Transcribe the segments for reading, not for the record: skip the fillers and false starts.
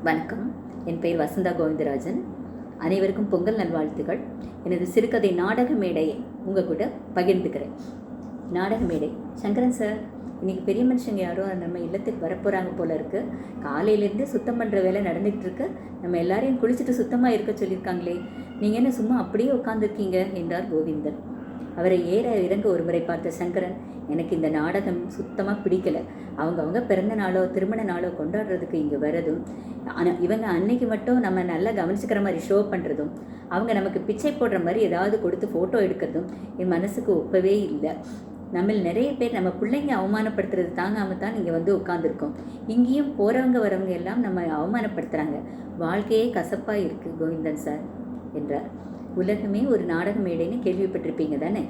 வணக்கம். என் பெயர் வசந்தா கோவிந்தராஜன். அனைவருக்கும் பொங்கல் நல்வாழ்த்துக்கள். எனது சிறுகதை நாடக மேடையை உங்கள் கூட பகிர்ந்துக்கிறேன். நாடக மேடை. சங்கரன் சார், இன்றைக்கி பெரிய மனுஷங்க யாரோ நம்ம இல்லத்துக்கு வரப்போகிறாங்க போல இருக்குது. காலையிலேருந்து சுத்தம் பண்ணுற வேலை நடந்துகிட்டு இருக்கு. நம்ம எல்லாரையும் குளிச்சுட்டு சுத்தமாக இருக்க சொல்லியிருக்காங்களே, நீங்கள் என்ன சும்மா அப்படியே உட்காந்துருக்கீங்க என்றார் கோவிந்தன். அவரை ஏற இறங்க ஒரு முறை பார்த்த சங்கரன், எனக்கு இந்த நாடகம் சுத்தமாக பிடிக்கலை. அவங்க பிறந்த நாளோ திருமண நாளோ கொண்டாடுறதுக்கு இங்கே வரதும், ஆனால் இவங்க அன்னைக்கு மட்டும் நம்ம நல்லா கவனிச்சுக்கிற மாதிரி ஷோ பண்ணுறதும், அவங்க நமக்கு பிச்சை போடுற மாதிரி ஏதாவது கொடுத்து ஃபோட்டோ எடுக்கிறதும் என் மனசுக்கு ஒப்பவே இல்லை. நம்ம நிறைய பேர் நம்ம பிள்ளைங்க அவமானப்படுத்துறது தாங்காமல் தான் இங்கே வந்து உட்காந்துருக்கோம். இங்கேயும் போகிறவங்க வரவங்க எல்லாம் நம்ம அவமானப்படுத்துகிறாங்க. வாழ்க்கையே கசப்பாக இருக்குது கோவிந்தன் சார் என்றார். உலகமே ஒரு நாடக மேடைன்னு கேள்விப்பட்டிருப்பீங்க தானே.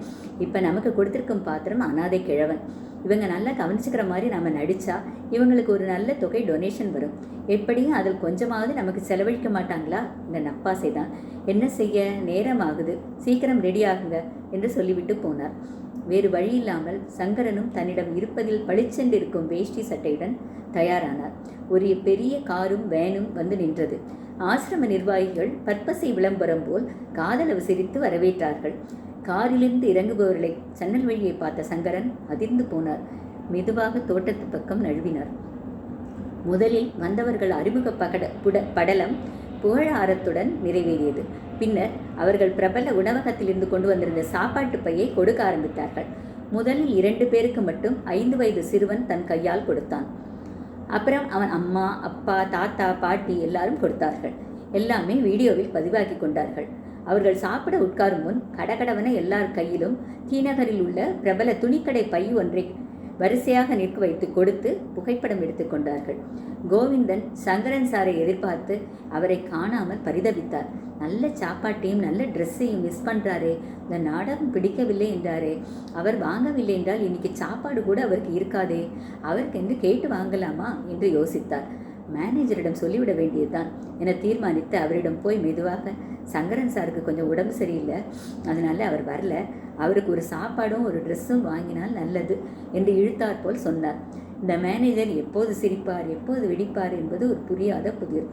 இப்போ நமக்கு கொடுத்துருக்கும் பாத்திரம் அனாதை கிழவன். இவங்க நல்லா கவனிச்சுக்கிற மாதிரி நம்ம நடித்தா இவங்களுக்கு ஒரு நல்ல தொகை டொனேஷன் வரும். எப்படியும் அதில் கொஞ்சமாவது நமக்கு செலவழிக்க மாட்டாங்களா? இந்த நப்பாசை தான். என்ன செய்ய, நேரம் ஆகுது, சீக்கிரம் ரெடி ஆகுங்க என்று சொல்லிவிட்டு போனார். வேறு வழி இல்லாமல் சங்கரனும் தன்னிடம் இருப்பதில் பளிச்சென்றிருக்கும் வேஷ்டி சட்டையுடன் தயாரானார். ஒரு பெரிய காரும் வேனும் வந்து நின்றது. ஆசிரம நிர்வாகிகள் பற்பசை விளம்பரம் போல் காதலவு சிரித்து வரவேற்றார்கள். காரிலிருந்து இறங்குபவர்களை சன்னல் வழியை பார்த்த சங்கரன் அதிர்ந்து போனார். மெதுவாக தோட்டத்து பக்கம் நழுவினார். முதலில் வந்தவர்கள் அறிமுக படலம் புகழாரத்துடன் நிறைவேறியது. பின்னர் அவர்கள் பிரபல உணவகத்திலிருந்து கொண்டு வந்திருந்த சாப்பாட்டு பையை கொடுக்க ஆரம்பித்தார்கள். முதலில் 2 பேருக்கு மட்டும் 5 வயது சிறுவன் தன் கையால் கொடுத்தான். அப்புறம் அவன் அம்மா, அப்பா, தாத்தா, பாட்டி எல்லாரும் கொடுத்தார்கள். எல்லாமே வீடியோவில் பதிவாக்கி கொண்டார்கள். அவர்கள் சாப்பிட உட்காரும் முன் கடகடவன எல்லார் கையிலும் தீநகரில் உள்ள பிரபல துணிக்கடை பை ஒன்றை வரிசையாக நிற்க வைத்து கொடுத்து புகைப்படம் எடுத்து கொண்டார்கள். கோவிந்தன் சங்கரன் சாரை எதிர்பார்த்து அவரை காணாமல் பரிதவித்தார். நல்ல சாப்பாட்டையும் நல்ல ட்ரெஸ்ஸையும் மிஸ் பண்ணுறாரே, இந்த நாடகம் பிடிக்கவில்லை என்றாரே, அவர் வாங்கவில்லை என்றால் இன்னைக்கு சாப்பாடு கூட அவருக்கு இருக்காதே, அவருக்கு என்று கேட்டு வாங்கலாமா என்று யோசித்தார். மேனேஜரிடம் சொல்லிவிட வேண்டியதுதான் என தீர்மானித்து அவரிடம் போய் மெதுவாக, சங்கரன் சாருக்கு கொஞ்சம் உடம்பு சரியில்லை, அதனால அவர் வரல, அவருக்கு ஒரு சாப்பாடும் ஒரு ட்ரெஸ்ஸும் வாங்கினால் நல்லது என்று இழுத்தார் போல் சொன்னார். இந்த மேனேஜர் எப்போது சிரிப்பார் எப்போது வெடிப்பார் என்பது ஒரு புரியாத புதிர்.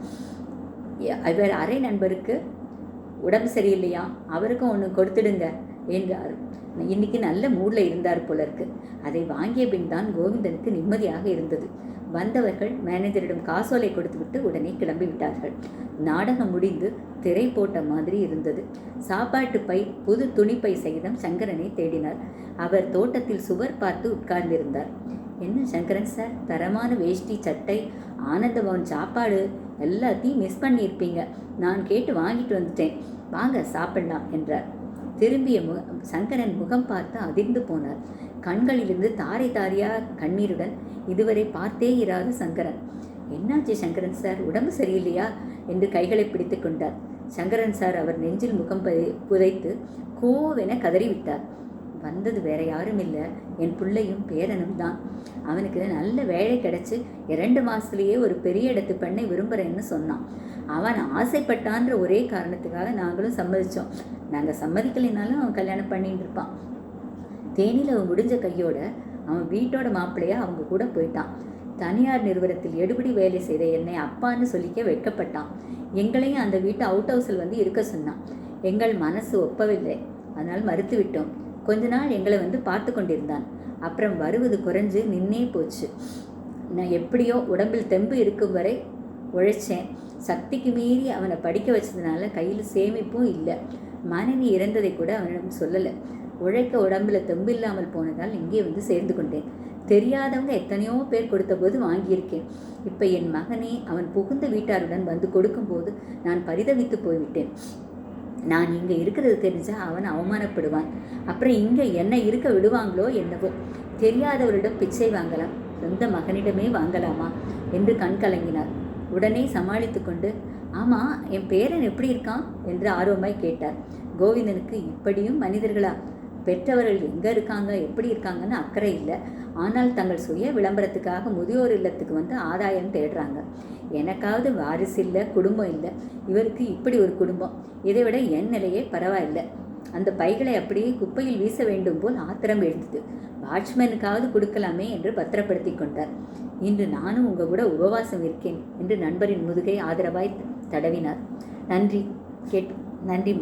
இவர் அரை நண்பருக்கு உடம்பு சரியில்லையா, அவருக்கும் ஒன்று கொடுத்துடுங்க என்றார். இன்னைக்கு நல்ல மூடில் இருந்தார் போல இருக்கு. அதை வாங்கிய பின் தான் கோவிந்தனுக்கு நிம்மதியாக இருந்தது. வந்தவர்கள் மேனேஜரிடம் காசோலை கொடுத்துவிட்டு உடனே கிளம்பி விட்டார்கள். நாடகம் முடிந்து திரை போட்ட மாதிரி இருந்தது. சாப்பாட்டு பை புது துணிப்பை சகிதம் சங்கரனை தேடினார். அவர் தோட்டத்தில் சுவர் பார்த்து உட்கார்ந்திருந்தார். என்ன சங்கரன் சார், தரமான வேஷ்டி, சட்டை, ஆனந்தபவன் சாப்பாடு எல்லாத்தையும் மிஸ் பண்ணியிருப்பீங்க. நான் கேட்டு வாங்கிட்டு வந்துட்டேன், வாங்க சாப்பிடலாம் என்றார். திரும்பிய சங்கரன் முகம் பார்த்து அதிர்ந்து போனார். கண்களிலிருந்து தாரை தாரியா கண்ணீருடன் இதுவரை பார்த்தே இராத சங்கரன். என்னாச்சு சங்கரன் சார், உடம்பு சரியில்லையா என்று கைகளை பிடித்து கொண்டார். சங்கரன் சார் அவர் நெஞ்சில் முகம் புதைத்து கோவென கதறிவிட்டார். வந்தது வேற யாரும் இல்லை, என் பிள்ளையும் பேரனும் தான். அவனுக்கு நல்ல வேலை கிடைச்சி 2 மாதத்துலேயே ஒரு பெரிய இடத்து பெண்ணை விரும்புகிறேன்னு சொன்னான். அவன் ஆசைப்பட்டான்ற ஒரே காரணத்துக்காக நாங்களும் சம்மதித்தோம். நாங்கள் சம்மதிக்கலைனாலும் அவன் கல்யாணம் பண்ணிட்டு இருப்பான். தேனியில் அவன் முடிஞ்ச கையோட அவன் வீட்டோட மாப்பிள்ளையா அவங்க கூட போயிட்டான். தனியார் நிறுவனத்தில் எடுபடி வேலை செய்த என்னை அப்பான்னு சொல்லிக்க வெட்கப்பட்டான். எங்களையும் அந்த வீட்டு அவுட் ஹவுஸில் வந்து இருக்க சொன்னான். எங்கள் மனசு ஒப்பவில்லை, அதனால் மறுத்து விட்டோம். கொஞ்ச நாள் எங்களை வந்து பார்த்து கொண்டிருந்தான். அப்புறம் வருவது குறைஞ்சு நின்னே போச்சு. நான் எப்படியோ உடம்பில் தெம்பு இருக்கும் வரை உழைச்சேன். சக்திக்கு மீறி அவனை படிக்க வச்சதுனால கையில் சேமிப்பும் இல்லை. மனைவி இறந்ததை கூட அவனிடம் சொல்லலை. உழைக்க உடம்புல தெம்பு இல்லாமல் போனதால் இங்கே வந்து சேர்ந்து கொண்டேன். தெரியாதவங்க எத்தனையோ பேர் கொடுத்த போது வாங்கியிருக்கேன். இப்போ என் மகனே அவன் புகுந்த வீட்டாருடன் வந்து கொடுக்கும்போது நான் பரிதவித்து போய்விட்டேன். நான் இங்கே இருக்கிறது தெரிஞ்சால் அவன் அவமானப்படுவான். அப்புறம் இங்கே என்ன இருக்க விடுவாங்களோ என்னவோ. தெரியாதவரிடம் பிச்சை வாங்கலாம், சொந்த மகனிடமே வாங்கலாமா என்று கண் கலங்கினார். உடனே சமாளித்து கொண்டு, ஆமாம், என் பேரன் எப்படி இருக்கான் என்று ஆர்வமாய் கேட்டார். கோவிந்தனுக்கு இப்படியும் மனிதர்களா? பெற்றவர்கள் எங்கே இருக்காங்க எப்படி இருக்காங்கன்னு அக்கறை இல்லை. ஆனால் தங்கள் சுய விளம்பரத்துக்காக முதியோர் இல்லத்துக்கு வந்து ஆதாயம் தேடுறாங்க. எனக்காவது வாரிசு இல்லை, குடும்பம் இல்லை, இவருக்கு இப்படி ஒரு குடும்பம். இதை விட என் நிலையே பரவாயில்லை. அந்த பைகளை அப்படியே குப்பையில் வீச வேண்டும் போல் ஆத்திரம் எழுந்தது. வாட்ச்மேனுக்காவது கொடுக்கலாமே என்று பத்திரப்படுத்தி கொண்டார். இன்று நானும் உங்கள் கூட உபவாசம் இருக்கேன் என்று நண்பரின் முதுகை ஆதரவாய் தடவினார். நன்றி